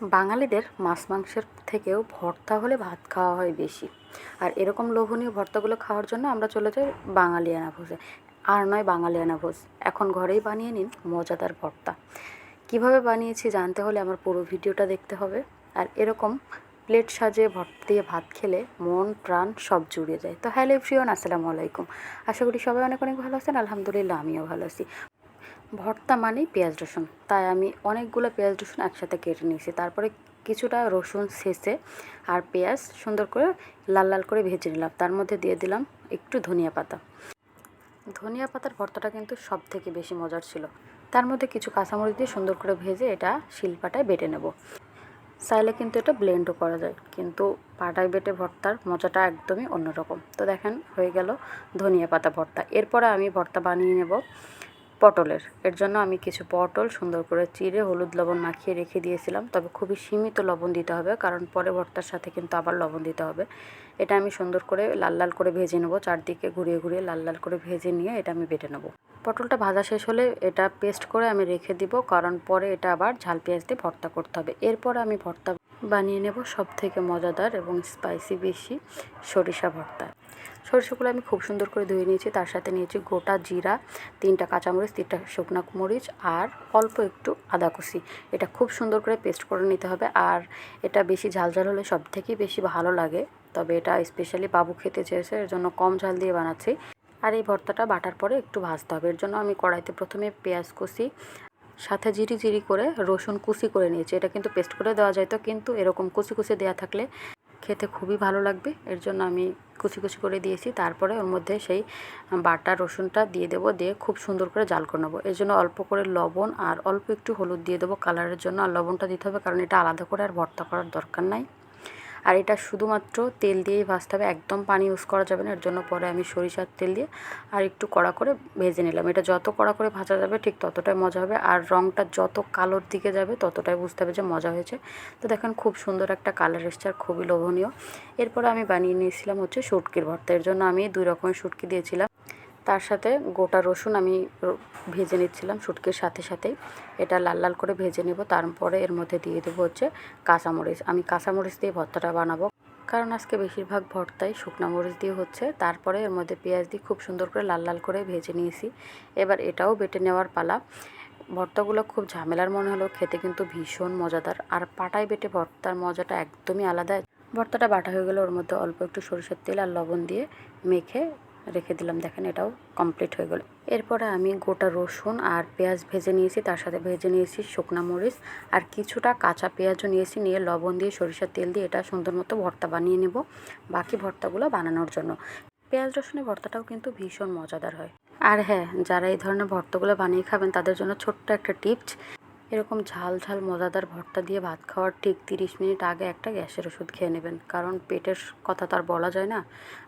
বাঙালিদের মাছ মাংসের থেকেও ভর্তা হলে ভাত খাওয়া হয় বেশি। আর এরকম লোভনীয় ভর্তাগুলো খাওয়ার জন্য আমরা চলে যাই বাঙালিয়ানা ভোজে। আর নয় বাঙালিয়ানা ভোজ, এখন ঘরেই বানিয়ে নিন মজাদার ভর্তা। কিভাবে বানিয়েছি জানতে হলে আমার পুরো ভিডিওটা দেখতে হবে। আর এরকম প্লেট সাজিয়ে ভর্তা দিয়ে ভাত খেলে মন প্রাণ সব জুড়িয়ে যায়। তো হ্যালো এভরিওয়ান, আসসালামু আলাইকুম। আশা করি সবাই অনেক অনেক ভালো আছেন। আলহামদুলিল্লাহ, আমিও ভালো আছি। ভর্তা মানেই পেঁয়াজ রসুন, তাই আমি অনেকগুলো পেঁয়াজ রসুন একসাথে কেটে নিয়েছি। তারপরে কিছুটা রসুন ছেঁচে আর পেঁয়াজ সুন্দর করে লাল লাল করে ভেজে নিলাম। তার মধ্যে দিয়ে দিলাম একটু ধনিয়া পাতা। ধনিয়া পাতার ভর্তাটা কিন্তু সব থেকে বেশি মজার ছিল। তার মধ্যে কিছু কাঁচামরিচ দিয়ে সুন্দর করে ভেজে এটা শিলপাটায় বেটে নেব। চাইলে কিন্তু এটা ব্লেন্ডও করা যায়, কিন্তু পাটায় বেটে ভর্তার মজাটা একদমই অন্যরকম। তো দেখেন হয়ে গেল ধনিয়া পাতা ভর্তা। এরপরে আমি ভর্তা বানিয়ে নেব পটলের। এর জন্য আমি কিছু পটল সুন্দর করে চিড়ে হলুদ লবণ মাখিয়ে রেখে দিয়েছিলাম, তবে খুবই সীমিত লবণ দিতে হবে, কারণ পরে ভর্তার সাথে কিন্তু আবার লবণ দিতে হবে। এটা আমি সুন্দর করে লাল লাল করে ভেজে নেব, চারদিকে ঘুরিয়ে ঘুরিয়ে লাল লাল করে ভেজে নিয়ে এটা আমি বেটে নেব। পটলটা ভাজা শেষ হলে এটা পেস্ট করে আমি রেখে দিব, কারণ পরে এটা আবার ঝাল পেঁয়াজ দিয়ে ভর্তা করতে হবে। এরপর আমি ভর্তা বানিয়ে নেব সব থেকে মজাদার এবং স্পাইসি বেশি সরিষা ভর্তা। সরিষাগুলো আমি খুব সুন্দর করে ধুয়ে নিয়েছি। তার সাথে নিয়েছি গোটা জিরা, 3টা কাঁচামরিচ, 3টা শুকনো মরিচ আর অল্প একটু আদা কুচি। এটা খুব সুন্দর করে পেস্ট করে নিতে হবে। আর এটা বেশি ঝাল ঝাল হলে সব থেকেই বেশি ভালো লাগে, তবে এটা স্পেশালি বাবু খেতে চেয়েছে, এর জন্য কম ঝাল দিয়ে বানাচ্ছি। আর এই ভর্তাটা বাটার পরে একটু ভাজতে হবে। এর জন্য আমি কড়াইতে প্রথমে পেঁয়াজ কুচি, সাথে জিরি জিরি করে রসুন কুচি করে নিয়েছি। এটা কিন্তু পেস্ট করে দেওয়া যায়, তো কিন্তু এরকম কুচি কুচি দেওয়া থাকলে খেতে খুবই ভালো লাগবে। এর জন্য আমি কুচি কুচি করে দিয়েছি। তারপরে ওর মধ্যে সেই বাটা রসুনটা দিয়ে দেবো, দিয়ে খুব সুন্দর করে জাল করে নেবো। এর জন্য অল্প করে লবণ আর অল্প একটু হলুদ দিয়ে দেবো কালারের জন্য। আর লবণটা দিতে হবে, কারণ এটা আলাদা করে আর ভর্তা করার দরকার নাই। আর এটা শুধুমাত্র তেল দিয়েই ভাজতে হবে, একদম পানি ইউজ করা যাবে না। এর জন্য পরে আমি সরিষার তেল দিয়ে আর একটু কড়া করে ভেজে নিলাম। এটা যত কড়া করে ভাজা যাবে ঠিক ততটাই মজা হবে, আর রঙটা যত কালোর দিকে যাবে ততটাই বুঝতে হবে যে মজা হয়েছে। তো দেখেন খুব সুন্দর একটা কালার এসছে আর খুবই লোভনীয়। এরপরে আমি বানিয়ে নিয়েছিলাম হচ্ছে শুটকির ভর্তা। এর জন্য আমি 2 রকমের শুটকি দিয়েছিলাম। তার সাথে গোটা রসুন আমি ভেজে নিচ্ছিলাম শুটকির সাথে সাথেই। এটা লাল লাল করে ভেজে নেব। তারপরে এর মধ্যে দিয়ে দেবো হচ্ছে কাঁচামরিচ। আমি কাঁচামরিচ দিয়ে ভর্তাটা বানাবো, কারণ আজকে বেশিরভাগ ভর্তাই শুকনো মরিচ দিয়ে হচ্ছে। তারপরে এর মধ্যে পেঁয়াজ দিয়ে খুব সুন্দর করে লাল লাল করে ভেজে নিয়েছি। এবার এটাও বেটে নেওয়ার পালা। ভর্তাগুলো খুব ঝামেলার মনে হলেও খেতে কিন্তু ভীষণ মজাদার। আর পাটায় বেটে ভর্তার মজাটা একদমই আলাদা। ভর্তাটা বাটা হয়ে গেলে ওর মধ্যে অল্প একটু সরিষার তেল আর লবণ দিয়ে মেখে রেখে দিলাম। দেখেন এটাও কমপ্লিট হয়ে গেল। এরপরে আমি গোটা রসুন আর পেঁয়াজ ভেজে নিয়েছি, তার সাথে ভেজে নিয়েছি শুকনা মরিচ আর কিছুটা কাঁচা পেঁয়াজও নিয়েছি। নিয়ে লবণ দিয়ে সরিষার তেল দিয়ে এটা সুন্দর মতো ভর্তা বানিয়ে নেব বাকি ভর্তাগুলো বানানোর জন্য। পেঁয়াজ রসুনের ভর্তাটাও কিন্তু ভীষণ মজাদার হয়। আর হ্যাঁ, যারা এই ধরনের ভর্তাগুলো বানিয়ে খাবেন তাদের জন্য ছোট্ট একটা টিপস। এরকম ঝাল ঝাল মজাদার ভর্তা দিয়ে ভাত খাওয়ার ঠিক 30 মিনিট আগে একটা গ্যাসের ওষুধ খেয়ে নেবেন, কারণ পেটের কথা তো আর বলা যায় না।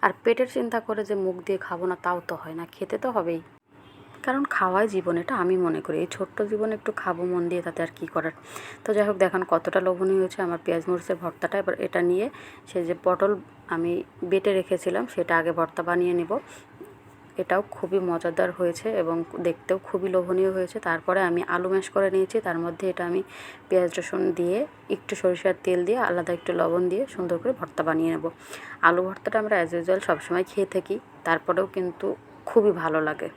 আর পেটের চিন্তা করে যে মুখ দিয়ে খাবো না, তাও তো হয় না, খেতে তো হবেই, কারণ খাওয়াই জীবন। এটা আমি মনে করি এই ছোট্ট জীবনে একটু খাবো মন দিয়ে, তাতে আর কী করার। তো যাই হোক, দেখেন কতটা লোভনীয় হয়েছে আমার পেঁয়াজ মরিচের ভর্তাটা। এবার এটা নিয়ে সেই যে পটল আমি বেটে রেখেছিলাম সেটা আগে ভর্তা বানিয়ে নেব। এটাও খুবই মজাদার হয়েছে এবং দেখতেও খুবই লোভনীয় হয়েছে। তারপরে আমি আলু ম্যাশ করে নিয়েছি, তার মধ্যে এটা আমি পেঁয়াজ রসুন দিয়ে একটু সরিষার তেল দিয়ে আলাদা একটু লবণ দিয়ে সুন্দর করে ভর্তা বানিয়ে নেব। আলু ভর্তাটা আমরা অ্যাজ ইউজুয়াল সবসময় খেয়ে থাকি, তারপরেও কিন্তু খুবই ভালো লাগে।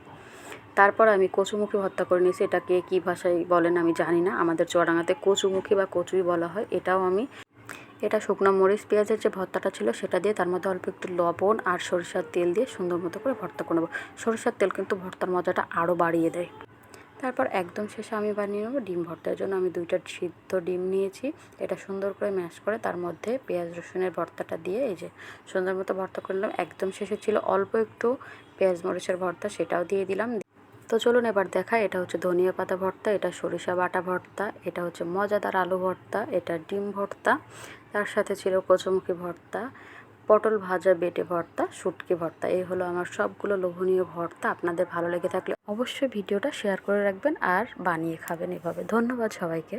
তারপর আমি কচুমুখী ভর্তা করে নিয়েছি। এটা কে কী ভাষায় বলেন আমি জানি না, আমাদের চুয়াডাঙ্গাতে কচুমুখী বা কচুই বলা হয়। এটা শুকনো মরিচ পেঁয়াজের যে ভর্তাটা ছিল সেটা দিয়ে তার মধ্যে অল্প একটু লবণ আর সরিষার তেল দিয়ে সুন্দর মতো করে ভর্তা করে নেবো। সরিষার তেল কিন্তু ভর্তার মজাটা আরও বাড়িয়ে দেয়। তারপর একদম শেষে আমি বানিয়ে নেবো ডিম ভর্তার জন্য আমি 2টা সিদ্ধ ডিম নিয়েছি। এটা সুন্দর করে ম্যাশ করে তার মধ্যে পেঁয়াজ রসুনের ভর্তাটা দিয়ে এই যে সুন্দর মতো ভর্তা করে নিলাম। একদম শেষে ছিল অল্প একটু পেঁয়াজ মরিচের ভর্তা, সেটাও দিয়ে দিলাম। তো চলুন এবার দেখাই। এটা হচ্ছে ধনিয়া পাতা ভর্তা, এটা সরিষা বাটা ভর্তা, এটা হচ্ছে মজাদার আলু ভর্তা, এটা ডিম ভর্তা, তার সাথে ছিল কচুমুখী ভর্তা, পটল ভাজা বেটে ভর্তা, শুটকি ভর্তা। এই হলো আমার সবগুলো লোভনীয় ভর্তা। আপনাদের ভালো লেগে থাকলে অবশ্যই ভিডিওটা শেয়ার করে রাখবেন আর বানিয়ে খাবেন এভাবে। ধন্যবাদ সবাইকে।